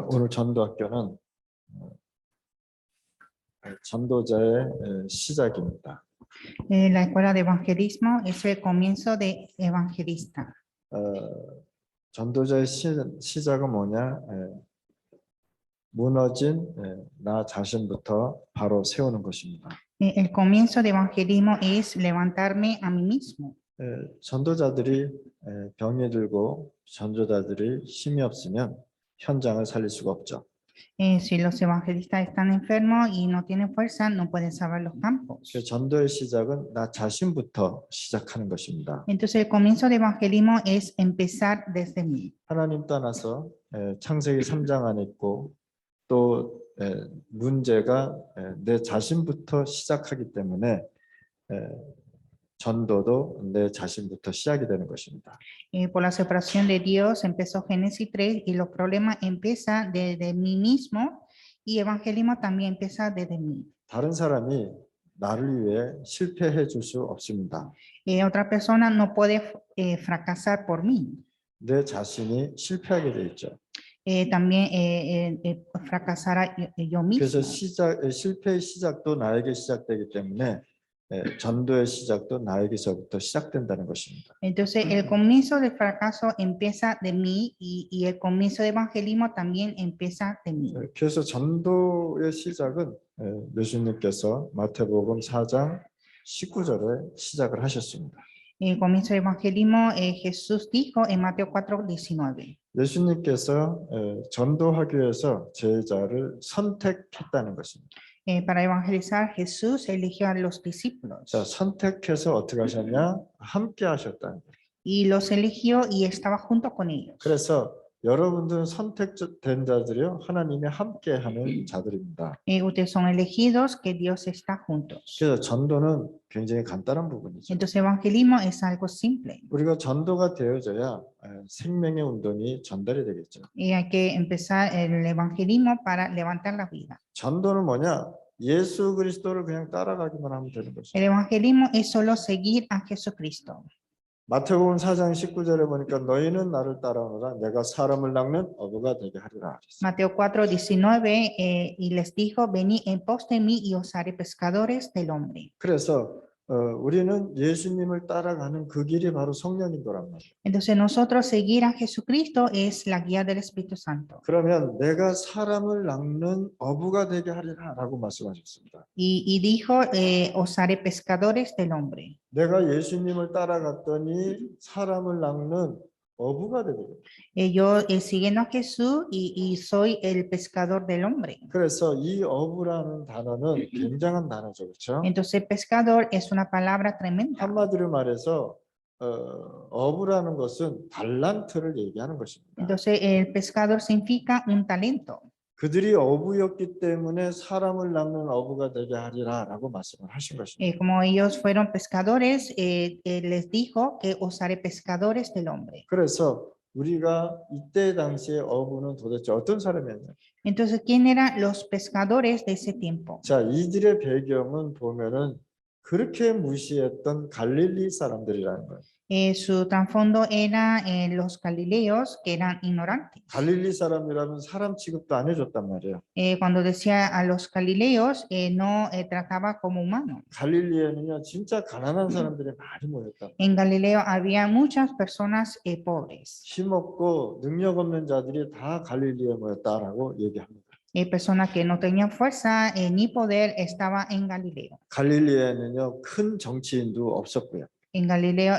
오늘 전도학교는 전도자의 시작입니다. La escuela de evangelismo es el comienzo de evangelista. 전도자의 시작은 뭐냐? 무너진 나 자신부터 바로 세우는 것입니다. El comienzo de evangelismo es levantarme a mí mismo. 전도자들이 병이 들고 전도자들이 힘이 없으면 현장을 살릴 수가 없죠. Si los evangelistas están enfermos y no tienen fuerza, no pueden salvar los campos. 전도의 시작은 나 자신부터 시작하는 것입니다. Entonces el comienzo de evangelismo es empezar desde mí. 하나님 떠나서 창세기 3장 안에 있고 또 문제가 내 자신부터 시작하기 때문에 전도도 내 자신부터 시작이 되는 것입니다. Por la separación de Dios empezó Génesis 3 y los problemas empiezan desde mí mismo y evangelismo también empieza desde mí. 다른 사람이 나를 위해 실패해 줄 수 없습니다. Otra persona no puede fracasar por mí. 내 자신이 실패하게 돼 있죠. También fracasará yo mismo. 그래서 실패의 시작도 나에게 시작되기 때문에 전도의 시작도 나에게서부터 시작된다는 것입니다. Entonces el comienzo del fracaso empieza de mí y el comienzo del evangelismo también empieza de mí. 그래서 전도의 시작은 예수님께서 마태복음 4장 19절에 시작을 하셨습니다. El comienzo del evangelismo Jesús dijo en Mateo 4:19. 예수님께서 전도하기 위해서 제자를 선택했다는 것입니다. Para evangelizar Jesús eligió a los discípulos. 자, 선택해서 어떻게 하셨냐? 함께 하셨다는 거예요. Y los eligió y estaba junto con ellos. 그래서 여러분들은 선택된 자들이요 하나님이 함께하는 자들입니다. Ustedes son elegidos que Dios está juntos. 그래서 전도는 굉장히 간단한 부분이죠. Entonces evangelismo es algo simple. 우리가 전도가 되어져야 생명의 운동이 전달이 되겠죠. Y hay que empezar el evangelismo para levantar la vida. 전도는 뭐냐? 예수 그리스도를 그냥 따라가기만 하면 되는 것이죠. El evangelismo es solo seguir a Jesucristo. 마태복음 4장 19절에 보니까 너희는 나를 따라오너라 내가 사람을 낚는 어부가 되게 하리라. Mateo 4:19 y les dijo venid en pos de mí y os haré pescadores del hombre. 그래서 우리는 예수님을 따라가는 그 길이 바로 성령인 거란 말이에요. Entonces nosotros seguir a Jesucristo es la guía del Espíritu Santo. 그러면 내가 사람을 낚는 어부가 되게 하리라라고 말씀하셨습니다. Y dijo os haré pescadores del hombre. 내가 예수님을 따라갔더니 사람을 낚는 어부가 되거든요. Yo siguiendo a Jesús y soy el pescador del hombre. 그래서 이 어부라는 단어는 굉장한 단어죠, 그렇죠? Entonces pescador es una palabra tremenda. 한마디로 말해서 어부라는 것은 달란트를 얘기하는 것입니다. Entonces el pescador significa un talento. 그들이 어부였기 때문에 사람을 낚는 어부가 되게 하리라라고 말씀을 하신 것입니다. Como ellos fueron pescadores, les dijo que os haré pescadores del hombre. 그래서 우리가 이때 당시에 어부는 도대체 어떤 사람이었냐? Entonces, ¿quién eran los pescadores de ese tiempo? 자, 이들의 배경은 보면은 그렇게 무시했던 갈릴리 사람들이라는 거예요. Su trasfondo era los galileos que eran ignorantes. 갈릴리 사람이라면 사람 취급도 안 해줬단 말이에요. Cuando decía a los galileos, no trataba como humano. 갈릴리에는요 진짜 가난한 사람들이 많이 모였다. En Galileo había muchas personas pobres. 힘없고 능력 없는 자들이 다 갈릴리에 모였다라고 얘기합니다. Personas que no tenían fuerza ni poder estaban en Galileo. 갈릴리에는요 큰 정치인도 없었고요. En Galileo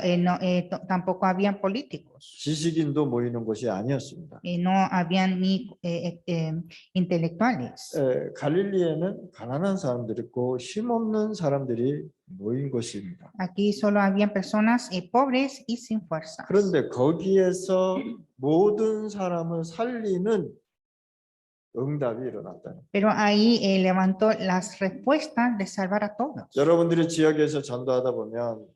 tampoco habían políticos. 지식인도 모이는 곳이 아니었습니다. No habían ni intelectuales. 갈릴리에는 가난한 사람들이 있고 힘없는 사람들이 모인 곳입니다. Aquí solo habían personas pobres y sin fuerza. 그런데 거기에서 모든 사람을 살리는 응답이 일어났다는. Pero ahí levantó las respuestas de salvar a todos. 여러분들이 지역에서 전도하다 보면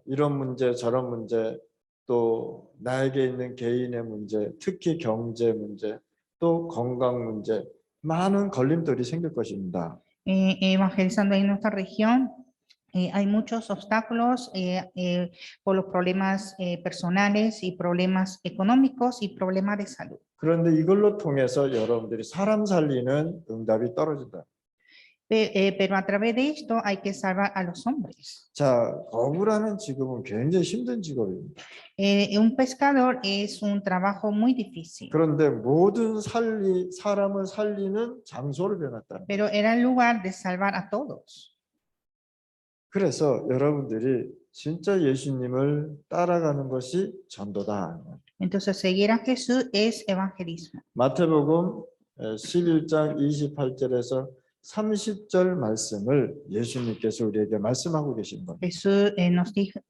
이런 문제 저런 문제 또 나에게 있는 개인의 문제 특히 경제 문제 또 건강 문제 많은 걸림돌이 생길 것입니다. Evangelizando en nuestra región Hay muchos obstáculos por los problemas personales y problemas económicos y problemas de salud. 그런데 이걸로 통해서 여러분들이 사람 살리는 응답이 떨어진다. Pero a través de esto hay que salvar a los hombres. 자, 거부라는 직업은 굉장히 힘든 직업입니다. Un pescador es un trabajo muy difícil, 그런데 모든 사람을 살리는 장소를 변했다. pero era el lugar de salvar a todos. 그래서 여러분들이 진짜 예수님을 따라가는 것이 전도다. Entonces, seguir a Jesús es evangelismo. 마태복음 11장 28절에서 30절 말씀을 예수님께서 우리에게 말씀하고 계신 겁니다. Jesús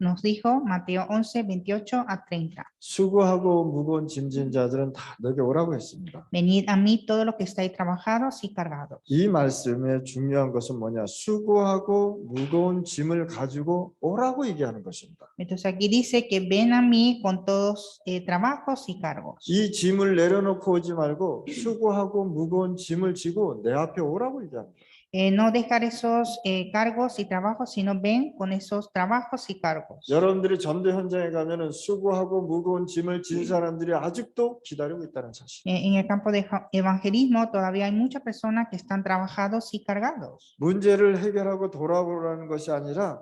nos dijo, Mateo 11, 28 a 30. 수고하고 무거운 짐진 자들은 다 내게 오라고 했습니다. Venid a mí todos los que estáis trabajados y cargados. 이 말씀의 중요한 것은 뭐냐? 수고하고 무거운 짐을 가지고 오라고 얘기하는 것입니다. Entonces aquí dice que ven a mí con todos trabajos y cargos. 이 짐을 내려놓고 오지 말고 수고하고 무거운 짐을 지고 내 앞에 오라고 얘기합니다. No dejar esos cargos y trabajos, sino ven con esos trabajos y cargos. 여러분들이 전도 현장에 가면은 수고하고 무거운 짐을 진 사람들이 아직도 기다리고 있다는 사실. En el campo de evangelismo todavía hay muchas personas que están trabajados y cargados. 문제를 해결하고 돌아오라는 것이 아니라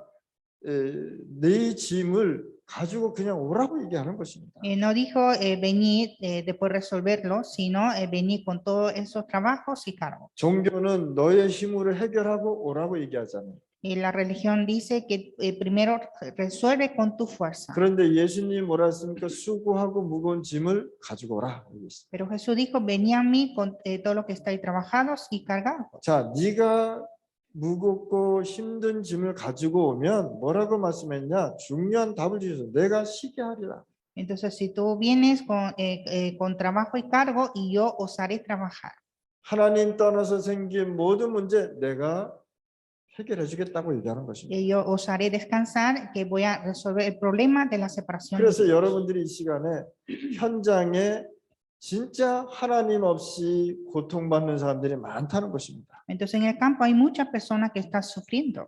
내 짐을 가지고 그냥 오라고 얘기하는 것입니다. No dijo venir después resolverlo, sino venir con todos esos trabajos y cargos. 종교는 너의 힘으로 해결하고 오라고 얘기하잖아요. La religión dice que primero resuelve con tu fuerza. 그런데 예수님이 뭐라 했습니까? 수고하고 무거운 짐을 가지고 오라. Pero Jesús dijo, venid a mí con todo lo que estáis trabajados y cargados. 자, 네가 무겁고 힘든 짐을 가지고 오면 뭐라고 말씀했냐? 중요한 답을 주셔서 내가 쉬게 하리라. Entonces, si tú vienes con trabajo y cargo, y yo os haré trabajar. 하나님 떠나서 생긴 모든 문제 내가 해결해 주겠다고 얘기하는 것입니다. Yo os haré descansar, que voy a resolver el problema de la separación. 그래서 여러분들이 이 시간에 현장에 진짜 하나님 없이 고통받는 사람들이 많다는 것입니다. Entonces, en el campo hay muchas personas que están sufriendo.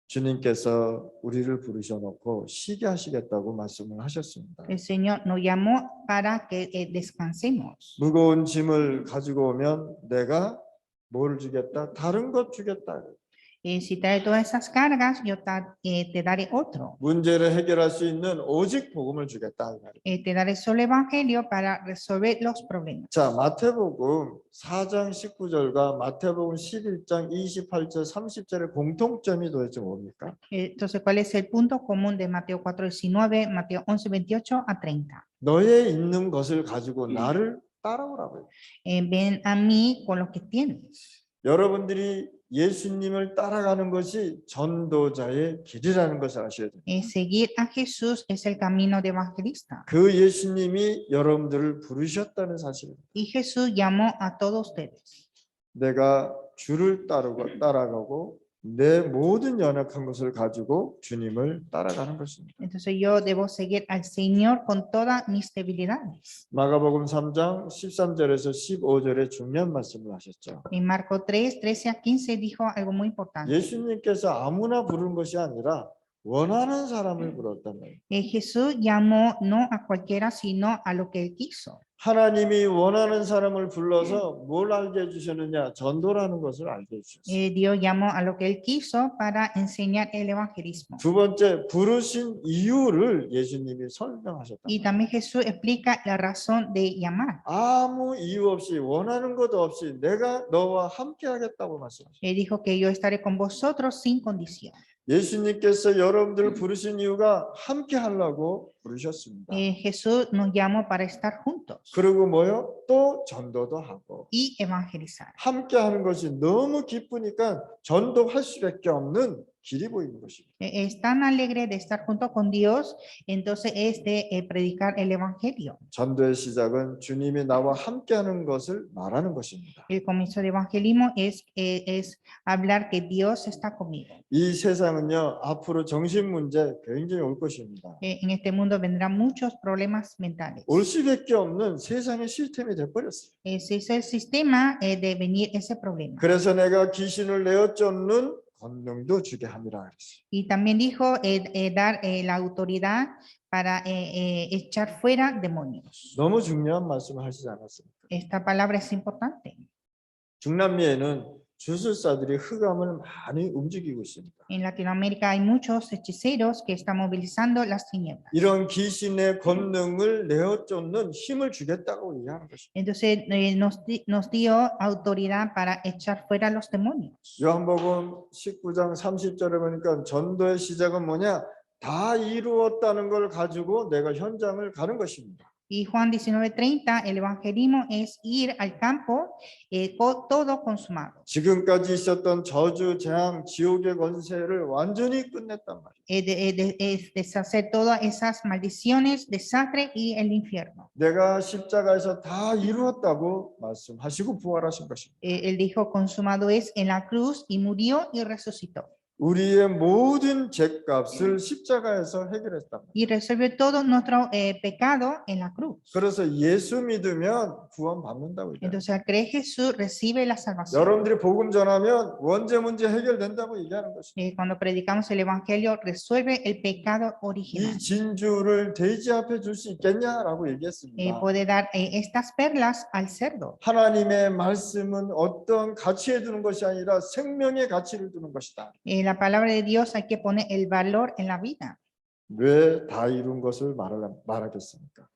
주님께서 우리를 부르셔놓고 쉬게 하시겠다고 말씀을 하셨습니다. El Señor nos llamó para que descansemos. 무거운 짐을 가지고 오면 내가 뭘 주겠다? 다른 것 주겠다. Si traes todas esas cargas, yo te daré otro. 문제를 해결할 수 있는 오직 복음을 주겠다. Te daré solo evangelio para resolver los problemas. 자, 마태복음 4장 19절과 마태복음 11장 28절 30절의 공통점이 도대체 뭡니까? Entonces, ¿cuál es el punto común de Mateo 4:19, Mateo 11:28 a 30? 너의 있는 것을 가지고 나를 따라오라고요. Ven a mí con lo que tienes. 여러분들이 예수님을 따라가는 것이 전도자의 길이라는 것을 아셔야 돼요. Seguir a Jesús es el camino de evangelista. 그 예수님이 여러분들을 부르셨다는 사실입니다. Y Jesús llamó a todos ustedes. 내가 주를 따라가고 내 모든 연약한 것을 가지고 주님을 따라가는 것입니다. Entonces yo debo seguir al Señor con todas mis debilidades. 마가복음 3장 13절에서 15절에 중요한 말씀을 하셨죠. En Marcos 3, 13 a 15 dijo algo muy importante. 예수님께서 아무나 부른 것이 아니라 원하는 사람을 불렀단 말이에요. Jesús llamó no a cualquiera, sino a lo que él quiso. 하나님이 원하는 사람을 불러서 뭘 알게 해주셨느냐? 전도라는 것을 알게 해주셨어요. Dios llamó a lo que él quiso para enseñar el evangelismo. 두 번째, 부르신 이유를 예수님이 설명하셨다. Y también Jesús explica la razón de llamar. 아무 이유 없이 원하는 것도 없이 내가 너와 함께 하겠다고 말씀하셨어요. Él dijo que yo estaré con vosotros sin condición. 예수님께서 여러분들을 부르신 이유가 함께 하려고 부르셨습니다. Jesús nos llamó para estar juntos 그리고 뭐요? 또 전도도 하고. y evangelizar. 함께 하는 것이 너무 기쁘니까 전도할 수밖에 없는 길이 보이는 것입니다. Es tan alegre de estar junto con Dios, entonces es de predicar el evangelio. 전도의 시작은 주님이 나와 함께하는 것을 말하는 것입니다. El comienzo de evangelismo es hablar que Dios está conmigo. 이 세상은요 앞으로 정신 문제 굉장히 올 것입니다. En este mundo vendrán muchos problemas mentales. 올 수밖에 없는 세상의 시스템이 돼버렸어요. Ese es el sistema de venir ese problema. 그래서 내가 귀신을 내어 쫓는 권능도 주게 함이라 그랬어요. Y también dijo dar la autoridad para echar fuera demonios. 너무 중요한 말씀을 하시지 않았습니까? Esta palabra es importante. 중남미에는 주술사들이 흑암을 많이 움직이고 있습니다. En Latinoamérica hay muchos hechiceros que están movilizando las tinieblas. 이런 귀신의 권능을 내어 쫓는 힘을 주겠다고 얘기하는 것입니다. Entonces nos dio autoridad para echar fuera los demonios. 요한복음 19장 30절에 보니까 전도의 시작은 뭐냐? 다 이루었다는 걸 가지고 내가 현장을 가는 것입니다. Y Juan 19:30, el evangelismo es ir al campo, todo consumado. 지금까지 있었던 저주, 재앙, 지옥의 권세를 완전히 끝냈단 말이에요. Es deshacer todas esas maldiciones, desastre y el infierno. 내가 십자가에서 다 이루었다고 말씀하시고 부활하신 것입니다. Él dijo, consumado es en la cruz y murió y resucitó. 우리의 모든 죄값을 십자가에서 해결했단 말이에요. Y resolvió todo nuestro pecado en la cruz. 그래서 예수 믿으면 구원 받는다고 얘기해요. Entonces al creer Jesús recibe la salvación. 여러분들이 복음 전하면 원죄 문제 해결된다고 얘기하는 것입니다. Cuando predicamos el evangelio resuelve el pecado original. 이 진주를 돼지 앞에 줄 수 있겠냐라고 얘기했습니다. Puede dar estas perlas al cerdo. 하나님의 말씀은 어떤 가치에 두는 것이 아니라 생명의 가치를 두는 것이다. La palabra de Dios hay que poner el valor en la vida. 왜 다 이룬 것을 말하겠습니까?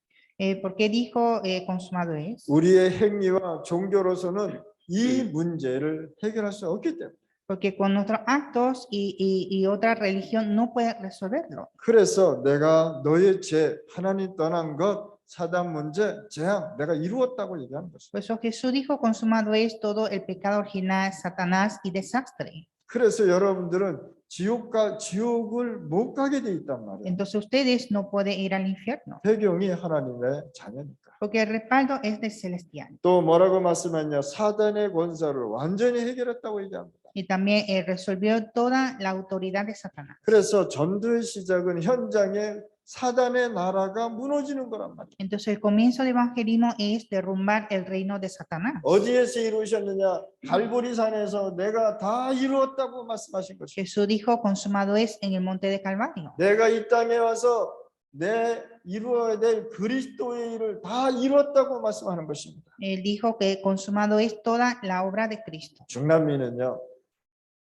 ¿Por qué dijo consumado es? 우리의 행위와 종교로서는 이 문제를 해결할 수 없기 때문에. Porque con nuestros actos y otra religión no puede resolverlo. 그래서 내가 너의 죄, 하나님 떠난 것, 사단 문제, 재앙 내가 이루었다고 얘기하는 것입니다. Por eso Jesús dijo consumado es todo el pecado original, Satanás y desastre. 그래서 여러분들은 지옥을 못 가게 돼 있단 말이에요. Entonces ustedes no pueden ir al infierno. 배경이 하나님의 자녀니까. Porque el respaldo es del celestial. 또 뭐라고 말씀하냐? 사단의 권세를 완전히 해결했다고 얘기합니다. Y también resolvió toda la autoridad de Satanás. 그래서 전도의 시작은 현장에 사단의 나라가 무너지는 거란 말이에요. Entonces el comienzo del evangelismo es derrumbar el reino de Satanás. 어디에서 이루셨느냐? 갈보리산에서 내가 다 이루었다고 말씀하신 것이죠. Jesús dijo consumado es en el monte de Calvario. 내가 이 땅에 와서 내 이루어야 될 그리스도의 일을 다 이루었다고 말씀하는 것입니다. Él dijo que consumado es toda la obra de Cristo. 중남미는요,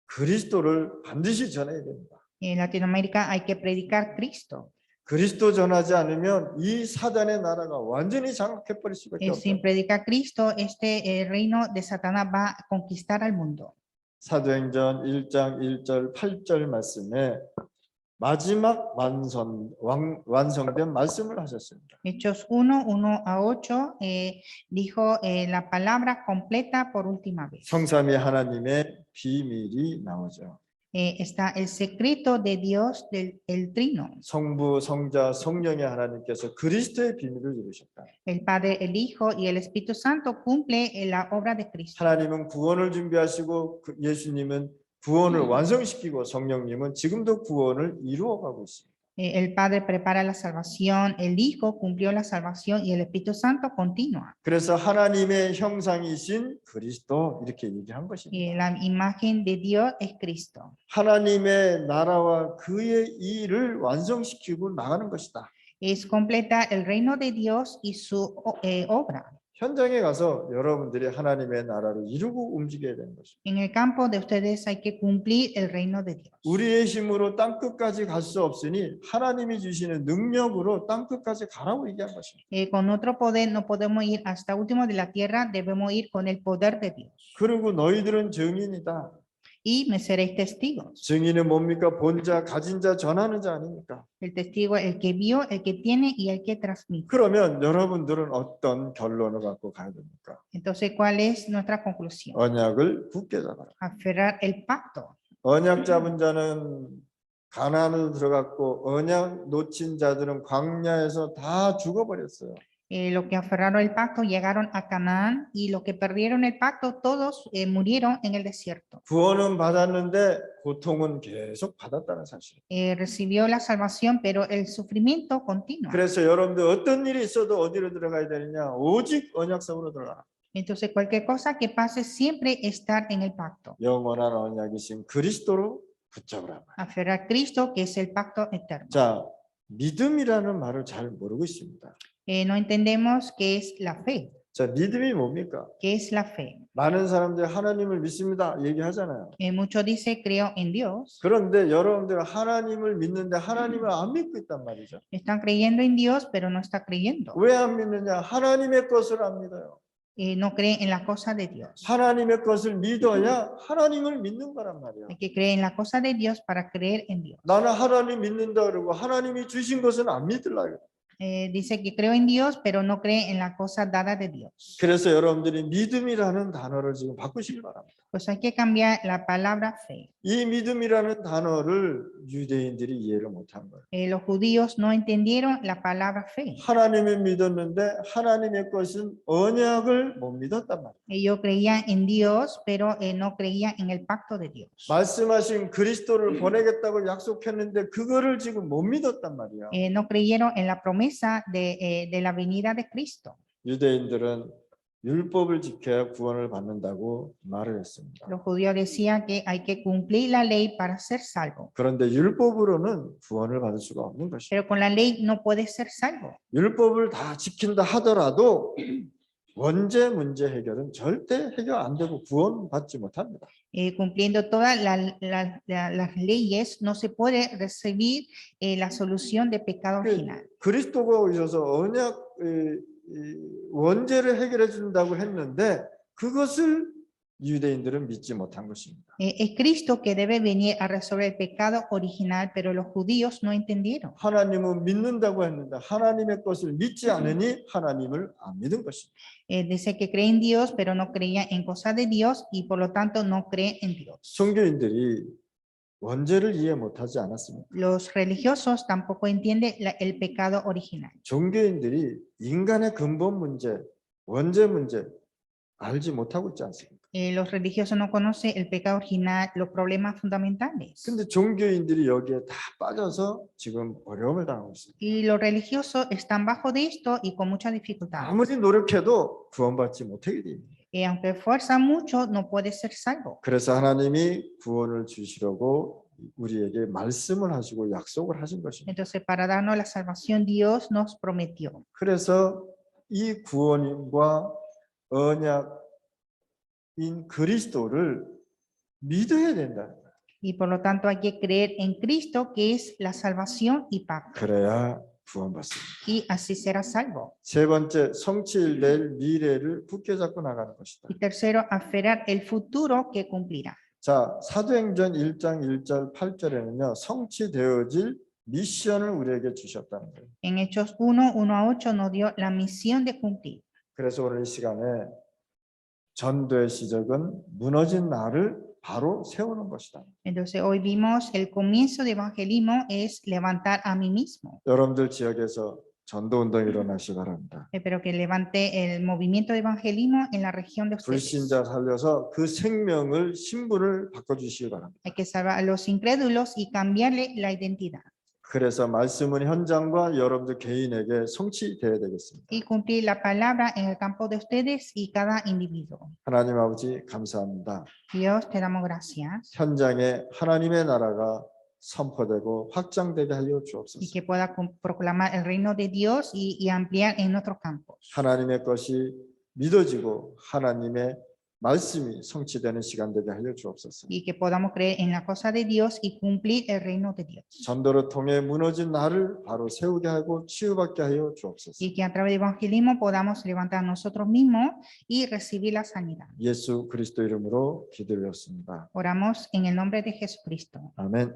그리스도를 반드시 전해야 됩니다. En Latinoamérica hay que predicar Cristo. 그리스도 전하지 않으면 이 사단의 나라가 완전히 장악해 버릴 수밖에 없어요. Sin predicar Cristo, este reino de Satanás va a conquistar al mundo. 사도행전 1장 1절 8절 말씀에 마지막 완성된 말씀을 하셨습니다. Hechos 1:1-8 dijo la palabra completa por última vez. 성삼위 하나님의 비밀이 나오죠. Está el secreto de Dios del Trino. 성부, 성자, 성령의 하나님께서 그리스도의 비밀을 이루셨다. El Padre, el Hijo y el Espíritu Santo cumple la obra de Cristo. 하나님은 구원을 준비하시고 예수님은 구원을 완성시키고 성령님은 지금도 구원을 이루어가고 있습니다. El Padre prepara la salvación, el Hijo cumplió la salvación y el Espíritu Santo continúa. 그래서 하나님의 형상이신 그리스도 이렇게 얘기한 것입니다. Y la imagen de Dios es Cristo. 하나님의 나라와 그의 일을 완성시키고 나가는 것이다. Es completa el reino de Dios y su obra. 현장에 가서 여러분들이 하나님의 나라를 이루고 움직여야 되는 것입니다. En el campo de ustedes hay que cumplir el reino de Dios. 우리의 힘으로 땅끝까지 갈 수 없으니 하나님이 주시는 능력으로 땅끝까지 가라고 얘기한 것입니다. Con otro poder no podemos ir hasta último de la tierra, debemos ir con el poder de Dios. 그리고 너희들은 증인이다. Y me seréis testigos. 증인은 뭡니까? 본 자, 가진 자, 전하는 자 아닙니까? El testigo, el que vio, el que tiene y el que transmite. 그러면 여러분들은 어떤 결론을 갖고 가야 됩니까? Entonces, ¿cuál es nuestra conclusión? 언약을 굳게 잡아라. Aferrar el pacto. 언약 잡은 자는 가나안으로 들어갔고 언약 놓친 자들은 광야에서 다 죽어버렸어요. Los que aferraron el pacto llegaron a Canaán y los que perdieron el pacto todos murieron en el desierto. 구원은 받았는데 고통은 계속 받았다는 사실. Recibió la salvación, pero el sufrimiento continúa. 그래서 여러분들 어떤 일이 있어도 어디로 들어가야 되느냐? 오직 언약 속으로 들어가라. Entonces, cualquier cosa que pase, siempre estar en el pacto. 영원한 언약이신 그리스도로 붙잡으라. Aferrar a Cristo, que es el pacto eterno. 자, 믿음이라는 말을 잘 모르고 있습니다. No entendemos qué es la fe. 자, 믿음이 뭡니까? ¿Qué es la fe? 많은 사람들이 하나님을 믿습니다 얘기하잖아요. Muchos dicen creo en Dios. 그런데 여러분들 하나님을 믿는데 하나님을 안 믿고 있단 말이죠. Están creyendo en Dios, pero no está creyendo. 왜 안 믿느냐? 하나님의 것을 안 믿어요. No cree en la cosa de Dios. 하나님의 것을 믿어야 하나님을 믿는 거란 말이야. Hay que creer en la cosa de Dios para creer en Dios. 나는 하나님 믿는다 그러고 하나님이 주신 것은 안 믿으려고. Dice que creo en Dios, pero no cree en la cosa dada de Dios. 그래서 여러분들이 믿음이라는 단어를 지금 바꾸시길 바랍니다. Pues hay que cambiar la palabra fe. 이 믿음이라는 단어를 유대인들이 이해를 못한 거예요. Los judíos no entendieron la palabra fe. 하나님을 믿었는데 하나님의 것은 언약을 못 믿었단 말이에요. Ellos creían en Dios, pero no creían en el pacto de Dios. 말씀하신 그리스도를 보내겠다고 약속했는데 그거를 지금 못 믿었단 말이에요. No creyeron en la promesa de la venida de Cristo. 유대인들은 율법을 지켜야 구원을 받는다고 말을 했습니다. Los judíos decían que hay que cumplir la ley para ser salvo, 그런데 율법으로는 구원을 받을 수가 없는 것이죠. pero con la ley no puedes ser salvo. 율법을 다 지킨다 하더라도 원죄 문제 해결은 절대 해결 안 되고 구원받지 못합니다. Cumpliendo todas las leyes, no se puede recibir la solución de pecado original. 그리스도가 오셔서 언약 원죄를 해결해 준다고 했는데 그것을 유대인들은 믿지 못한 것입니다. Es Cristo que debe venir a resolver el pecado original, pero los judíos no entendieron. 하나님은 믿는다고 했는데 하나님의 것을 믿지 않으니 하나님을 안 믿은 것입니다. Dice que cree en Dios, pero no creía en cosas de Dios y por lo tanto no cree en Dios. 종교인들이 원죄를 이해 못하지 않았습니다. Los religiosos tampoco entienden el pecado original. 종교인들이 인간의 근본 문제, 원죄 문제 알지 못하고 있지 않습니까? Los religiosos no conocen el pecado original, los problemas fundamentales. 근데 종교인들이 여기에 다 빠져서 지금 어려움을 당하고 있습니다. Y los religiosos están bajo de esto y con mucha dificultad. 아무리 노력해도 구원받지 못하게 됩니다. Aunque esfuerza mucho, no puede ser salvo. 그래서 하나님이 구원을 주시려고 우리에게 말씀을 하시고 약속을 하신 것입니다. Entonces, para darnos la salvación, Dios nos prometió. 그래서 이 구원과 언약인 그리스도를 믿어야 된다. Y por lo tanto hay que creer en Cristo, que es la salvación y pacto. 그래야 구원받습니다. Y así será salvo. 세 번째, 성취될 미래를 굳게 잡고 나가는 것이다. Y tercero, aferrar el futuro que cumplirá. 자, 사도행전 1장 1절 8절에는요. 성취되어질 미션을 우리에게 주셨다는 거예요. En Hechos 1:1-8 nos dio la misión de cumplir. 그래서 오늘 이 시간에 전도의 시작은 무너진 나를 바로 세우는 것이다. Entonces hoy vimos el comienzo de evangelismo es levantar a mí mismo. 여러분들 지역에서 전도 운동이 일어나시 바랍니다. Espero que levante el movimiento de evangelismo en la región de ustedes. 불신자 살려서 그 생명을 신분을 바꿔주시기 바랍니다. Hay que salvar a los incrédulos y cambiarle la identidad. 그래서 말씀은 현장과 여러분들 개인에게 성취되어야 되겠습니다. Y cumplir la palabra en el campo de ustedes y cada individuo. 하나님 아버지 감사합니다. Dios, te damos gracias. 현장에 하나님의 나라가 선포되고 확장되게 하여 Y 주옵소서. que pueda proclamar el reino de Dios y ampliar en nuestros campos. 하나님의 것이 믿어지고 하나님의 말씀이 성취되는 시간 되게 하여 주옵소서. Y que podamos creer en la cosa de Dios y cumplir el reino de Dios. 전도를 통해 무너진 나를 바로 세우게 하고 치유받게 하여 주옵소서. Y que a través del evangelismo podamos levantar nosotros mismos y recibir la sanidad. 예수 그리스도 이름으로 기도드렸습니다. Oramos en el nombre de Jesucristo. 아멘.